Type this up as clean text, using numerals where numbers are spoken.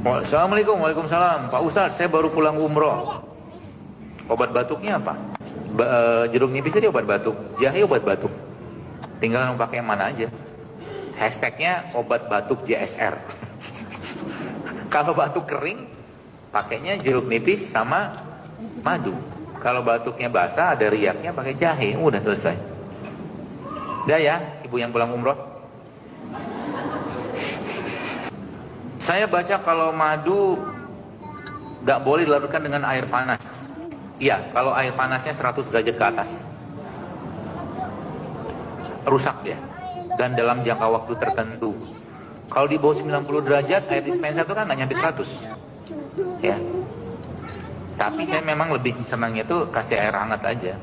Assalamualaikum, waalaikumsalam. Pak Ustadz, saya baru pulang umroh. Obat batuknya apa? Jeruk nipis tadi obat batuk, jahe obat batuk. Tinggal pakai yang mana aja. Hashtagnya obat batuk JSR. Kalau batuk kering, pakainya jeruk nipis sama madu. Kalau batuknya basah, ada riaknya, pakai jahe. Udah selesai. Udah ya, ibu yang pulang umroh. Saya baca kalau madu gak boleh dilarutkan dengan air panas. Iya, kalau air panasnya 100 derajat ke atas. Rusak dia. Dan dalam jangka waktu tertentu. Kalau di bawah 90 derajat, air dispenser itu kan gak nyampe 100. Ya. Tapi saya memang lebih senangnya tuh kasih air hangat aja.